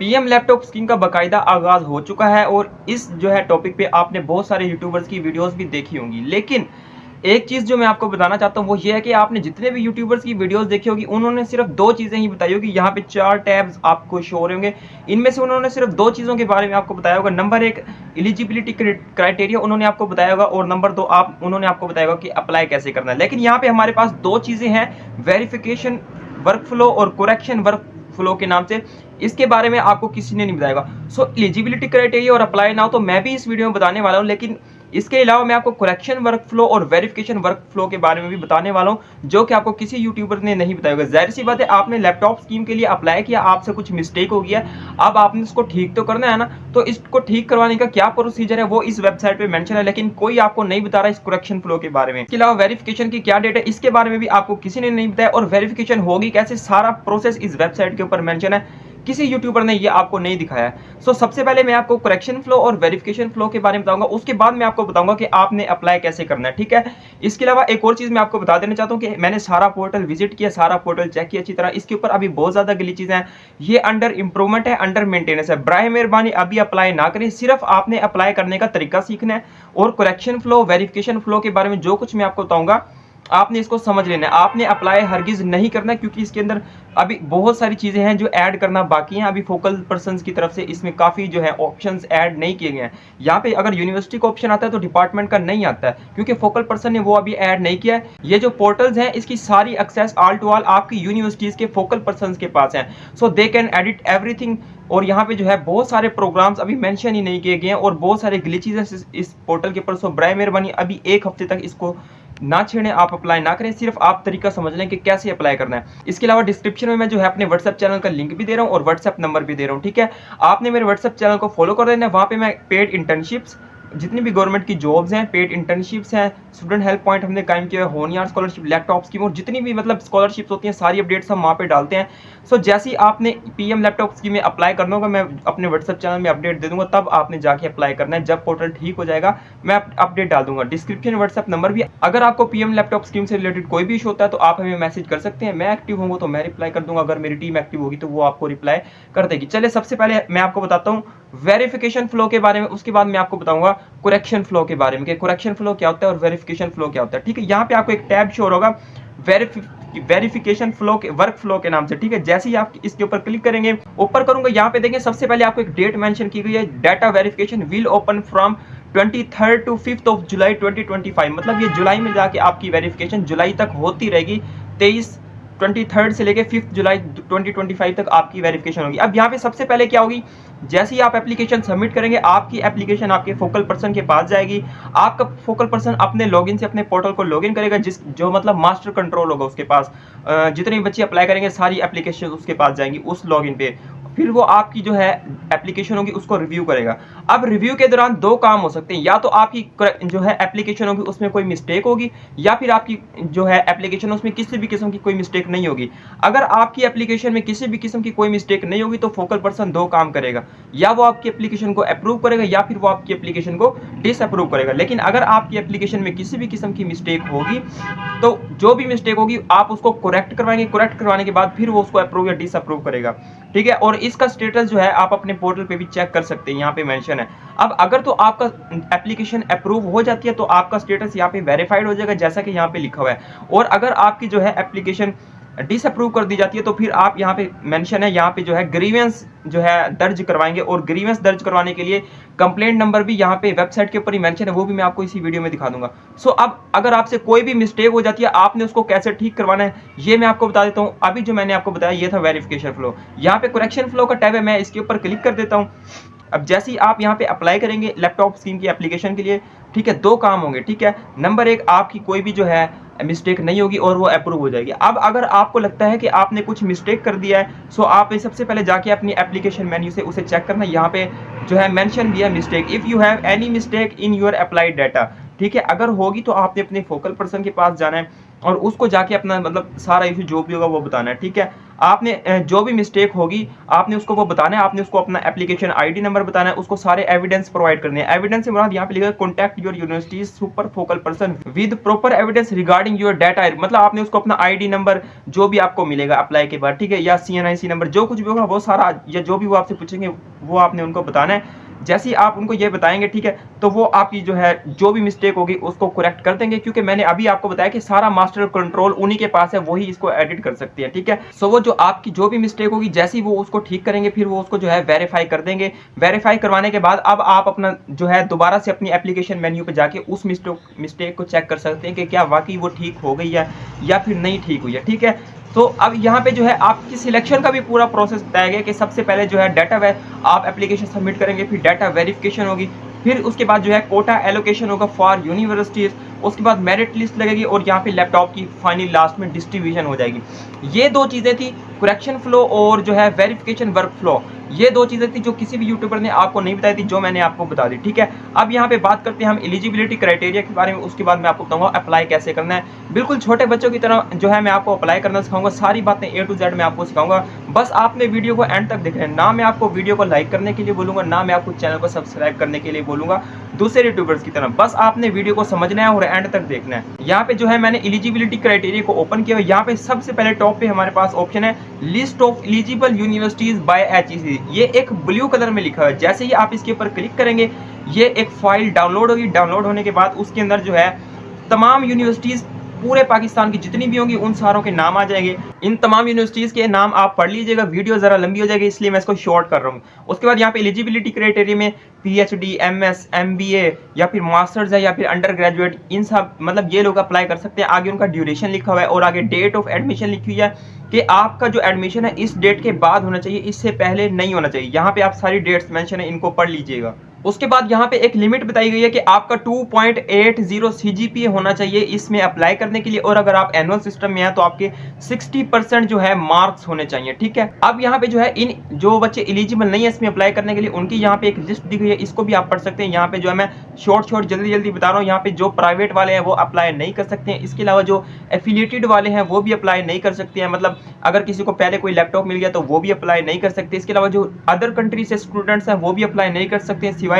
PM laptop scheme का बाकायदा आगाज हो चुका है और इस जो है टॉपिक पे आपने बहुत सारे यूट्यूबर्स की वीडियोस भी देखी होंगी। लेकिन एक चीज जो मैं आपको बताना चाहता हूँ वो ये है कि आपने जितने भी यूट्यूबर्स की वीडियोस देखी होगी उन्होंने सिर्फ दो चीजें ही बताई होगी। यहाँ पे 4 टैब्स आपको शो हो रहे होंगे, इनमें से उन्होंने सिर्फ दो चीजों के बारे में आपको बताया होगा। नंबर एक, एलिजिबिलिटी क्राइटेरिया उन्होंने आपको बताया होगा, और नंबर दो उन्होंने आपको बताया होगा कि अप्लाई कैसे करना है। लेकिन यहाँ पे हमारे पास दो चीजें हैं, वेरिफिकेशन वर्क फ्लो और करेक्शन वर्क फ्लो के नाम से। इसके बारे में आपको किसी ने नहीं बताएगा। सो एलिजिबिलिटी क्राइटेरिया और अप्लाई नाउ तो मैं भी इस वीडियो में बताने वाला हूं, लेकिन इसके अलावा मैं आपको करेक्शन वर्क फ्लो और वेरिफिकेशन वर्क फ्लो के बारे में भी बताने वाला हूं, जो कि आपको किसी यूट्यूबर ने नहीं बताया होगा। जाहिर सी बात है, आपने लैपटॉप स्कीम के लिए अप्लाई किया, आपसे कुछ मिस्टेक हो गया, अब आपने इसको ठीक तो करना है ना। तो इसको ठीक करवाने का क्या प्रोसीजर है वो इस वेबसाइट पे मेंशन है, लेकिन कोई आपको नहीं बता रहा इस करेक्शन फ्लो के बारे में। इसके अलावा वेरिफिकेशन की क्या डेट है इसके बारे में भी आपको किसी ने नहीं बताया, और वेरिफिकेशन होगी कैसे, सारा प्रोसेस इस वेबसाइट के ऊपर मेंशन है, किसी यूट्यूबर ने ये आपको नहीं दिखाया है। सो सबसे पहले मैं आपको करेक्शन फ्लो और वेरिफिकेशन फ्लो के बारे में बताऊंगा, उसके बाद मैं आपको बताऊंगा कि आपने अप्लाई कैसे करना है, ठीक है। इसके अलावा एक और चीज मैं आपको बता देना चाहता हूं कि मैंने सारा पोर्टल विजिट किया, सारा पोर्टल चेक किया अच्छी तरह। इसके ऊपर अभी बहुत ज्यादा ग्लिचेस हैं, ये अंडर इंप्रूवमेंट है, अंडर मेंटेनेंस है। बराए मेहरबानी अभी अप्लाई ना करें, सिर्फ आपने अप्लाई करने का तरीका सीखना है, और करेक्शन फ्लो वेरिफिकेशन फ्लो के बारे में जो कुछ मैं आपको बताऊंगा आपने इसको समझ लेना है। आपने अप्लाई हरगिज नहीं करना, क्योंकि इसके अंदर अभी बहुत सारी चीजें हैं जो ऐड करना बाकी हैं। अभी फोकल पर्संस की तरफ से इसमें काफी जो है ऑप्शंस ऐड नहीं किए गए हैं। यहाँ पे अगर यूनिवर्सिटी का ऑप्शन आता है तो डिपार्टमेंट का नहीं आता है, क्योंकि फोकल पर्सन ने वो अभी ऐड नहीं किया है। ये जो पोर्टल्स हैं इसकी सारी एक्सेस ऑल टू ऑल आपकी यूनिवर्सिटीज के फोकल पर्सन के पास है, सो दे कैन एडिट एवरीथिंग। और यहाँ पे जो है बहुत सारे प्रोग्राम्स अभी मेंशन ही नहीं किए गए हैं, और बहुत सारे ग्लिचेस हैं इस पोर्टल के ऊपर। सो बराए मेहरबानी अभी एक हफ्ते तक इसको ना छेड़ें, आप अप्लाई ना करें, सिर्फ आप तरीका समझ लें कि कैसे अप्लाई करना है। इसके अलावा डिस्क्रिप्शन में मैं जो है अपने व्हाट्सएप चैनल का लिंक भी दे रहा हूं और व्हाट्सएप नंबर भी दे रहा हूं, ठीक है। आपने मेरे व्हाट्सएप चैनल को फॉलो कर देना है, वहां पे मैं पेड इंटर्नशिप्स, जितनी भी गवर्नमेंट की जॉब्स हैं, पेड इंटर्नशिप्स हैं, स्टूडेंट हेल्प पॉइंट हमने कायम किया है, होनियार स्कॉलरशिप, लैपटॉप स्कीम, और जितनी भी मतलब स्कॉलरशिप्स होती हैं सारी अपडेट्स हम वहाँ पे डालते हैं। सो जैसे ही आपने पीएम लैपटॉप स्कीम में अप्लाई करना होगा, मैं अपने व्हाट्सएप चैनल में अपडेट दे दूंगा, तब आपने जाके अप्लाई करना है। जब पोर्टल ठीक हो जाएगा मैं अपडेट डाल दूंगा। डिस्क्रिप्शन व्हाट्सएप नंबर भी, अगर आपको पीएम लैपटॉप स्कीम से रिलेटेड कोई भी इशू होता है तो आप हमें मैसेज कर सकते हैं। मैं एक्टिव होंगे तो मैं रिप्लाई कर दूंगा, अगर मेरी टीम एक्टिव होगी तो वो आपको रिप्लाई कर देगी। चलिए सबसे पहले मैं आपको बताता हूँ वेरिफिकेशन फ्लो के बारे में, उसके बाद मैं आपको बताऊंगा करेक्शन फ्लो के बारे में कि करेक्शन फ्लो क्या होता है और वेरिफिकेशन फ्लो क्या होता है, ठीक है। यहाँ पे आपको एक टैब शो होगा वेरिफिकेशन फ्लो के वर्क फ्लो के नाम से, ठीक है। जैसे ही आप इसके ऊपर क्लिक करेंगे, ऊपर करूंगा, यहाँ पे देखें सबसे पहले आपको एक डेट मेंशन की गई है, data verification will open from 23 to 5 of July 2025। मतलब ये जुलाई में जाके आपकी वेरिफिकेशन जुलाई तक होती रहेगी। 23 से लेके 5 जुलाई 2025 तक आपकी वेरिफिकेशन होगी। अब यहाँ पे सबसे पहले क्या होगी, जैसे ही आप एप्लीकेशन सबमिट करेंगे, आपकी एप्लीकेशन आपके फोकल पर्सन के पास जाएगी। आपका फोकल पर्सन अपने लॉगिन से अपने पोर्टल को लॉगिन करेगा, जो मतलब मास्टर कंट्रोल होगा उसके पास। जितने बच्चे अप्लाई करेंगे सारी एप्लीकेशन उसके पास जाएंगी उस लॉगिन पे। फिर वो आपकी जो है एप्लीकेशन होगी उसको रिव्यू करेगा। अब रिव्यू के दौरान दो काम हो सकते हैं, या तो आपकी जो है एप्लीकेशन होगी उसमें कोई मिस्टेक होगी, या फिर आपकी जो है एप्लीकेशन उसमें किसी भी किस्म की कोई मिस्टेक नहीं होगी। अगर आपकी एप्लीकेशन में किसी भी किस्म की कोई मिस्टेक नहीं होगी तो फोकल पर्सन दो काम करेगा, या वो आपकी एप्लीकेशन को अप्रूव करेगा या फिर वो आपकी एप्लीकेशन को डिसअप्रूव करेगा। लेकिन अगर आपकी एप्लीकेशन में किसी भी किस्म की मिस्टेक होगी तो जो भी मिस्टेक होगी आप उसको करेक्ट करवाएंगे, करेक्ट करवाने के बाद फिर वो उसको अप्रूव या डिसअप्रूव करेगा, ठीक है। और इसका स्टेटस जो है आप अपने पोर्टल पे भी चेक कर सकते हैं, यहाँ पे मेंशन है। अब अगर तो आपका एप्लीकेशन अप्रूव हो जाती है तो आपका स्टेटस यहाँ पे वेरीफाइड हो जाएगा, जैसा कि यहाँ पे लिखा हुआ है। और अगर आपकी जो है एप्लीकेशन डिसअप्रूव कर दी जाती है तो फिर आप यहाँ पे मेंशन है, यहाँ पे जो है ग्रीवेंस जो है दर्ज करवाएंगे। और ग्रीवेंस दर्ज करवाने के लिए कंप्लेंट नंबर भी यहाँ पे वेबसाइट के ऊपर ही मेंशन है, वो भी मैं आपको इसी वीडियो में दिखा दूंगा। सो अब अगर आपसे कोई भी मिस्टेक हो जाती है, आपने उसको कैसे ठीक करवाना है ये मैं आपको बता देता हूँ। अभी जो मैंने आपको बताया ये था वेरिफिकेशन फ्लो। यहाँ पे करेक्शन फ्लो का टैब है, मैं इसके ऊपर क्लिक कर देता हूँ। अब जैसे ही आप यहाँ पे अप्लाई करेंगे लैपटॉप स्कीम की एप्लीकेशन के लिए, ठीक है, दो काम होंगे, ठीक है। नंबर एक, आपकी कोई भी जो है मिस्टेक नहीं होगी और वो अप्रूव हो जाएगी। अब अगर आपको लगता है कि आपने कुछ मिस्टेक कर दिया है, सो आप सबसे पहले जाके अपनी एप्लीकेशन मेन्यू से उसे चेक करना। यहाँ पे जो है मेंशन भी है mistake, if you have any mistake in your applied data, ठीक है। अगर होगी तो आपने अपने फोकल पर्सन के पास जाना है और उसको जाके अपना मतलब सारा इशू जो भी होगा वो बताना है, ठीक है। आपने जो भी मिस्टेक होगी आपने उसको वो बताना है, आपने उसको अपना एप्लीकेशन आईडी नंबर बताना है, उसको सारे एविडेंस प्रोवाइड करने हैं। एविडेंस से मुराद यहाँ पे लिखा है contact your university super focal person with proper evidence regarding your data, मतलब आपने उसको अपना आईडी नंबर जो भी आपको मिलेगा अप्लाई के बाद, ठीक है, या CNIC नंबर जो कुछ भी होगा वो सारा, या जो भी वो आपसे पूछेंगे वो आपने उनको बताना है। जैसे ही आप उनको ये बताएंगे, ठीक है, तो वो आपकी जो है जो भी मिस्टेक होगी उसको करेक्ट कर देंगे, क्योंकि मैंने अभी आपको बताया कि सारा मास्टर कंट्रोल उन्हीं के पास है, वही इसको एडिट कर सकती है, ठीक है। सो वो जो आपकी जो भी मिस्टेक होगी जैसे ही वो उसको ठीक करेंगे फिर वो उसको जो है वेरीफाई कर देंगे। वेरीफाई करवाने के बाद अब आप अपना जो है दोबारा से अपनी एप्लीकेशन मेन्यू पे जाके उस मिस्टेक को चेक कर सकते हैं कि क्या वाकई वो ठीक हो गई है या फिर नहीं ठीक हुई है, ठीक है। तो अब यहाँ पे जो है आपकी सिलेक्शन का भी पूरा प्रोसेस बताया गया कि सबसे पहले जो है डाटा आप एप्लीकेशन सबमिट करेंगे, फिर डाटा वेरिफिकेशन होगी, फिर उसके बाद जो है कोटा एलोकेशन होगा फॉर यूनिवर्सिटीज, उसके बाद मेरिट लिस्ट लगेगी और यहाँ पे लैपटॉप की फाइनल लास्ट में डिस्ट्रीब्यूशन हो जाएगी। ये दो चीज़ें थी, करेक्शन फ्लो और जो है वेरिफिकेशन वर्क फ्लो, ये दो चीज़ें थी जो किसी भी यूट्यूबर ने आपको नहीं बताई थी, जो मैंने आपको बता दी, ठीक है। अब यहाँ पे बात करते हैं हम एलिजिबिलिटी क्राइटेरिया के बारे में, उसके बाद मैं आपको बताऊंगा अप्लाई कैसे करना है। बिल्कुल छोटे बच्चों की तरह जो है मैं आपको अप्लाई करना सिखाऊंगा, सारी बातें A to Z मैं आपको सिखाऊंगा। बस आपने वीडियो को एंड तक देखना है, ना मैं आपको वीडियो को लाइक करने के लिए बोलूंगा, ना मैं आपको चैनल को सब्सक्राइब करने के लिए बोलूंगा दूसरे यूट्यूबर्स की तरह, बस आपने वीडियो को समझना है और एंड तक देखना है। यहाँ पे जो है मैंने एलिजिबिलिटी क्राइटेरिया को ओपन किया, यहाँ पे सबसे पहले टॉप पे हमारे पास ऑप्शन है list of eligible universities by HEC, ये एक ब्लू कलर में लिखा है। जैसे ही आप इसके ऊपर क्लिक करेंगे ये एक फाइल डाउनलोड होगी, डाउनलोड होने के बाद उसके अंदर जो है तमाम यूनिवर्सिटीज पूरे पाकिस्तान की जितनी भी होंगी उन सारों के नाम आ जाएंगे। इन तमाम यूनिवर्सिटीज के नाम आप पढ़ लीजिएगा, वीडियो जरा लंबी हो जाएगी इसलिए मैं इसको शॉर्ट कर रहा हूँ। उसके बाद यहाँ पे एलिजिबिलिटी क्राइटेरिया में PhD, MS, MBA या फिर मास्टर्स है या फिर अंडर ग्रेजुएट, इन सब मतलब ये लोग अप्लाई कर सकते हैं। आगे उनका ड्यूरेशन लिखा हुआ है और आगे डेट ऑफ एडमिशन लिखी हुई है कि आपका जो एडमिशन है इस डेट के बाद होना चाहिए, इससे पहले नहीं होना चाहिए। यहाँ पे आप सारी डेट्स मेंशन है, इनको पढ़ लीजिएगा। उसके बाद यहाँ पे एक लिमिट बताई गई है कि आपका 2.80 CGPA होना चाहिए इसमें अप्लाई करने के लिए, और अगर आप एनुअल सिस्टम में हैं तो आपके 60% जो है मार्क्स होने चाहिए, ठीक है। अब यहाँ पे जो है इन जो बच्चे एलिजिबल नहीं है इसमें अप्लाई करने के लिए उनकी यहाँ पे एक लिस्ट दी गई है, इसको भी आप पढ़ सकते हैं। यहाँ पे जो है मैं शॉर्ट जल्दी बता रहा हूँ। यहाँ पे जो प्राइवेट वाले हैं वो अप्लाई नहीं कर सकते हैं, इसके अलावा जो एफिलिएटेड वाले हैं वो भी अप्लाई नहीं कर सकते हैं, मतलब अगर किसी को पहले कोई लैपटॉप मिल गया तो वो भी अप्लाई नहीं कर सकते। इसके अलावा जो अदर कंट्री से स्टूडेंट्स हैं वो भी अप्लाई नहीं कर सकते हैं, सिवाय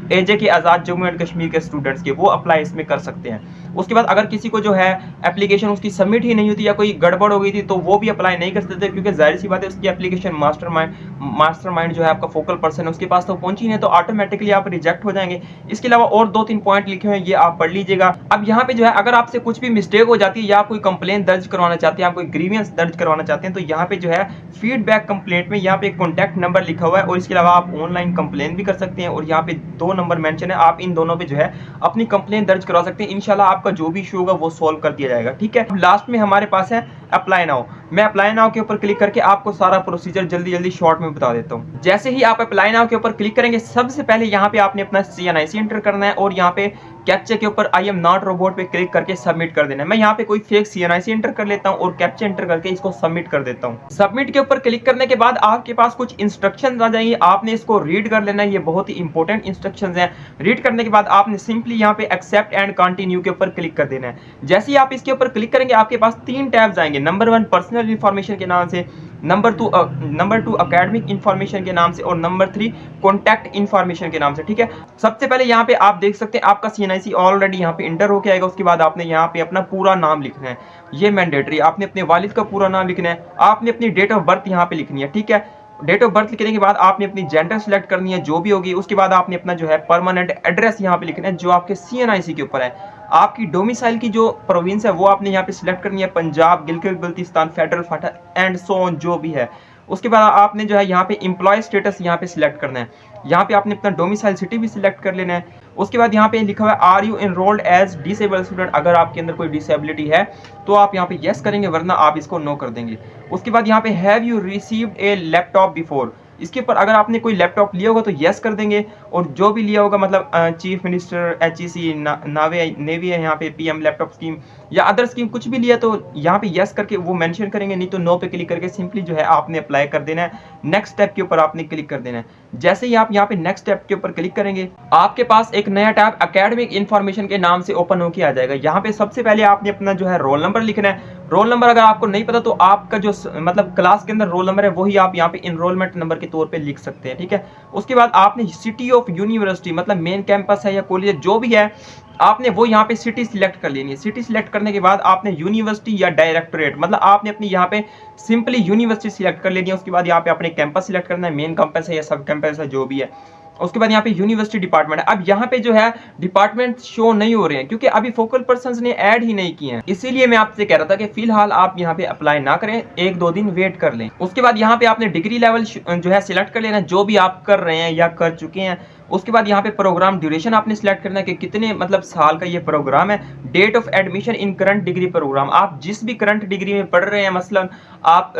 AJ के आज़ाद जम्मू एंड कश्मीर के स्टूडेंट्स के, वो अप्लाई इसमें कर सकते हैं। उसके बाद अगर किसी को जो है एप्लीकेशन उसकी सबमिट ही नहीं होती या कोई गड़बड़ हो गई थी तो वो भी अप्लाई नहीं कर सकते, क्योंकि जाहिर सी बात है उसकी एप्लीकेशन मास्टरमाइंड जो है आपका फोकल पर्सन है उसके पास तो पहुंची नहीं, तो ऑटोमेटिकली आप रिजेक्ट हो जाएंगे। इसके अलावा और 2-3 पॉइंट लिखे हुए हैं, ये आप पढ़ लीजिएगा। अब यहाँ पे जो है अगर आपसे कुछ भी मिस्टेक हो जाती है या आप कोई कंप्लेंट दर्ज करवाना चाहते हैं, आप कोई ग्रीवियंस दर्ज करवाना चाहते हैं, तो यहाँ पे जो है फीडबैक कंप्लेंट में यहाँ पे एक कॉन्टैक्ट नंबर लिखा हुआ है, और इसके अलावा आप ऑनलाइन कंप्लेंट भी कर सकते हैं, और यहाँ पे 2 नंबर मेंशन है, आप इन दोनों पे जो है अपनी कंप्लेंट दर्ज करवा सकते हैं। इंशाल्लाह आपका जो भी इशू होगा वो सॉल्व कर दिया जाएगा, ठीक है। लास्ट में हमारे पास है अप्लाई नाउ। मैं अप्लाई नाउ के ऊपर क्लिक करके आपको सारा प्रोसीजर जल्दी शॉर्ट में बता देता हूँ। जैसे ही आप अप्लाई नाउ के ऊपर क्लिक करेंगे सबसे पहले यहाँ पे आपने अपना CNIC एंटर करना है, और यहाँ पे कैप्चा के ऊपर आई एम नॉट रोबोट पे क्लिक करके सबमिट कर देना है। मैं यहाँ पे कोई फेक CNIC एंटर कर लेता हूँ और कैप्चा एंटर करके इसको सबमिट कर देता हूँ। सबमिट के ऊपर क्लिक करने के बाद आपके पास कुछ इंस्ट्रक्शंस आ जाएंगे, आपने इसको रीड कर लेना है, ये बहुत ही इंपॉर्टेंट इंस्ट्रक्शंस हैं। रीड करने के बाद आपने सिंपली यहाँ पे एक्सेप्ट एंड कंटिन्यू के ऊपर क्लिक कर देना है। जैसे ही आप इसके ऊपर क्लिक करेंगे आपके पास 3 टैब्स आएंगे, नंबर 1 पर्सनल इंफॉर्मेशन के नाम से, नंबर 2 एकेडमिक इंफॉर्मेशन के नाम से, और नंबर 3 कॉन्टैक्ट इंफॉर्मेशन के नाम से, ठीक है। सबसे पहले यहाँ पे आप देख सकते हैं आपका CNIC ऑलरेडी यहाँ पे इंटर होके आएगा। उसके बाद आपने यहाँ पे अपना पूरा नाम लिखना है, ये मैंडेटरी, आपने अपने वालिद का पूरा नाम लिखना है, आपने अपनी डेट ऑफ बर्थ यहाँ पे लिखनी है, ठीक है। डेट ऑफ बर्थ लिखने के बाद आपने अपनी जेंडर सिलेक्ट करनी है जो भी होगी। उसके बाद आपने अपना जो है परमानेंट एड्रेस यहाँ पे लिखना है जो आपके CNIC के ऊपर है। आपकी डोमिसाइल की जो प्रोविंस है वो आपने यहाँ पे सिलेक्ट करनी है, Punjab, Gilgit Baltistan, federal Phata and so on जो भी है। उसके बाद आपने जो है यहाँ पे एम्प्लॉय स्टेटस यहाँ पे सिलेक्ट करना है, यहाँ पे आपने अपना डोमिसाइल सिटी भी सिलेक्ट कर लेना है। उसके बाद यहाँ पे लिखा हुआ है are you enrolled as disabled student, अगर आपके अंदर कोई डिसेबिलिटी है तो आप यहाँ पे यस करेंगे, वरना आप इसको नो कर देंगे। उसके बाद यहाँ पे have you received A laptop before, इसके ऊपर अगर आपने कोई लैपटॉप लिया होगा तो येस कर देंगे, और जो भी लिया होगा मतलब चीफ मिनिस्टर, एचईसी, नावे नेवी है यहाँ पे, पीएम लैपटॉप स्कीम या अदर स्कीम कुछ भी लिया तो यहाँ पे येस करके वो मेंशन करेंगे, नहीं तो नो पे क्लिक करके सिंपली जो है आपने अप्लाई कर देना है। नेक्स्ट स्टेप के ऊपर आपने क्लिक कर देना है। जैसे ही आप यहाँ पे नेक्स्ट स्टेप के ऊपर क्लिक करेंगे, आपके पास एक नया टैब एकेडमिक इन्फॉर्मेशन के नाम से ओपन होकर आ जाएगा। यहाँ पे सबसे पहले आपने अपना जो है रोल नंबर लिखना है। रोल नंबर अगर आपको नहीं पता तो आपका जो मतलब क्लास के अंदर रोल नंबर है वही आप यहाँ पे इनरोलमेंट नंबर के तौर पे लिख सकते हैं, ठीक है। उसके बाद आपने सिटी ऑफ यूनिवर्सिटी मतलब मेन कैंपस है या कॉलेज जो भी है, आपने वो यहाँ पे सिटी सिलेक्ट कर लेनी है। सिटी सिलेक्ट करने के बाद आपने यूनिवर्सिटी या डायरेक्टोरेट मतलब आपने अपनी यहाँ पे सिंपली यूनिवर्सिटी सिलेक्ट कर लेनी है। उसके बाद यहाँ पे अपने कैंपस सिलेक्ट करना है, मेन कैंपस है या सब कैंपस है जो भी है। उसके बाद यहाँ पे यूनिवर्सिटी डिपार्टमेंट है। अब यहाँ पे जो है डिपार्टमेंट शो नहीं हो रहे हैं क्योंकि अभी फोकल पर्संस ने ऐड ही नहीं किए हैं, इसीलिए मैं आपसे कह रहा था कि फिलहाल आप यहाँ पे अप्लाई ना करें, 1-2 दिन वेट कर लें। उसके बाद यहाँ पे आपने डिग्री लेवल जो है सिलेक्ट कर लेना, जो भी आप कर रहे हैं या कर चुके हैं। उसके बाद यहाँ पे प्रोग्राम ड्यूरेशन आपने सिलेक्ट करना है कि कितने मतलब साल का ये प्रोग्राम है। Date of admission in current degree program, आप जिस भी करंट डिग्री में पढ़ रहे हैं, मसलन आप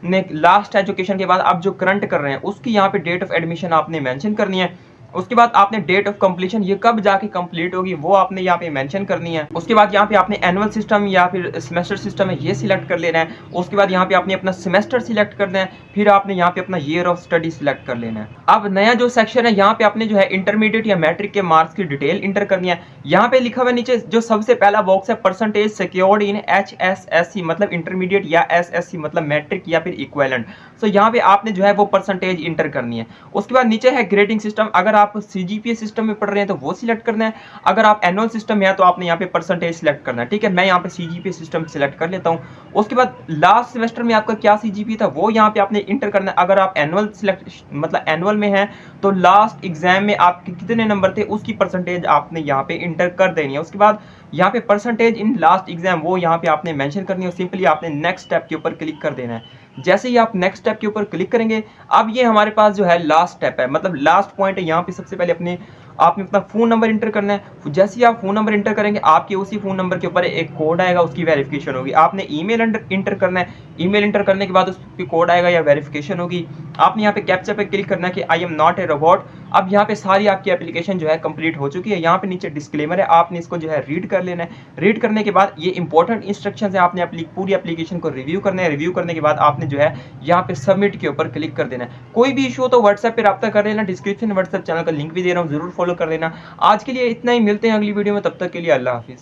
ने लास्ट एजुकेशन के बाद आप जो करंट कर रहे हैं उसकी यहाँ पे डेट ऑफ एडमिशन आपने मेंशन करनी है। उसके बाद आपने डेट ऑफ कंप्लीशन, ये कब जाके कंप्लीट होगी वो आपने यहाँ पे मेंशन करनी है। उसके बाद यहाँ पे आपने एनुअल सिस्टम या फिर सेमेस्टर सिस्टम है ये सिलेक्ट कर लेना है। उसके बाद यहाँ पे आपने अपना सेमेस्टर सिलेक्ट करना है, फिर आपने यहाँ पे अपना ईयर ऑफ स्टडी सिलेक्ट कर लेना है। अब नया जो सेक्शन है यहाँ पे आपने जो है इंटरमीडिएट या मैट्रिक के मार्क्स की डिटेल इंटर करनी है। यहाँ पे लिखा हुआ नीचे जो सबसे पहला बॉक्स है परसेंटेज सिक्योर्ड इन HSSC मतलब इंटरमीडिएट या SSC मतलब मैट्रिक या फिर इक्विवेलेंट। सो यहाँ पे आपने जो है वो परसेंटेज इंटर करनी है। उसके बाद नीचे है ग्रेडिंग सिस्टम, अगर आप CGPA सिस्टम में पढ़ रहे हैं तो वो सिलेक्ट करना है। अगर आप एनुअल सिस्टम में है तो आपने यहाँ पे परसेंटेज सिलेक्ट करना है, ठीक है। मैं यहाँ पे CGPA सिस्टम सिलेक्ट कर लेता हूँ। उसके बाद लास्ट सेमेस्टर में आपका क्या CGPA था वो यहाँ पे आपने इंटर करना है। अगर आप एनुअल सिलेक्ट मतलब एनुअल में है तो लास्ट एग्जाम में आपके कितने नंबर थे उसकी परसेंटेज आपने यहाँ पे इंटर कर देनी है। उसके बाद यहाँ पे परसेंटेज इन लास्ट एग्जाम वो यहाँ पे आपने मेंशन करनी है। सिंपली आपने नेक्स्ट स्टेप के ऊपर क्लिक कर देना है। जैसे ही आप नेक्स्ट स्टेप के ऊपर क्लिक करेंगे, अब ये हमारे पास जो है लास्ट स्टेप है मतलब लास्ट पॉइंट है। यहाँ पे सबसे पहले आपने अपना फोन नंबर इंटर करना है। जैसे ही आप फोन नंबर इंटर करेंगे आपके उसी फोन नंबर के ऊपर एक कोड आएगा, उसकी वेरिफिकेशन होगी। आपने ईमेल इंटर करना है, ईमेल इंटर करने के बाद उस पर कोड आएगा या वेरिफिकेशन होगी। आपने यहाँ पे कैप्चा पे क्लिक करना है कि I am not a robot. अब यहाँ पे सारी आपकी एप्लीकेशन जो है कंप्लीट हो चुकी है। यहाँ पे नीचे डिस्क्लेमर है, आपने इसको जो है रीड कर लेना है। रीड करने के बाद ये इंपॉर्टेंट इंस्ट्रक्शंस है, आपने पूरी एप्लीकेशन को रिव्यू करना है। रिव्यू करने के बाद आपने जो है यहाँ पे सबमिट के ऊपर क्लिक कर देना है। कोई भी इशू हो तो व्हाट्सएप पे रब्ता कर लेना, डिस्क्रिप्शन व्हाट्सएप चैनल का लिंक भी दे रहा हूँ, जरूर फॉलो कर लेना। आज के लिए इतना ही, मिलते हैं अगली वीडियो में, तब तक के लिए अल्लाह हाफिज।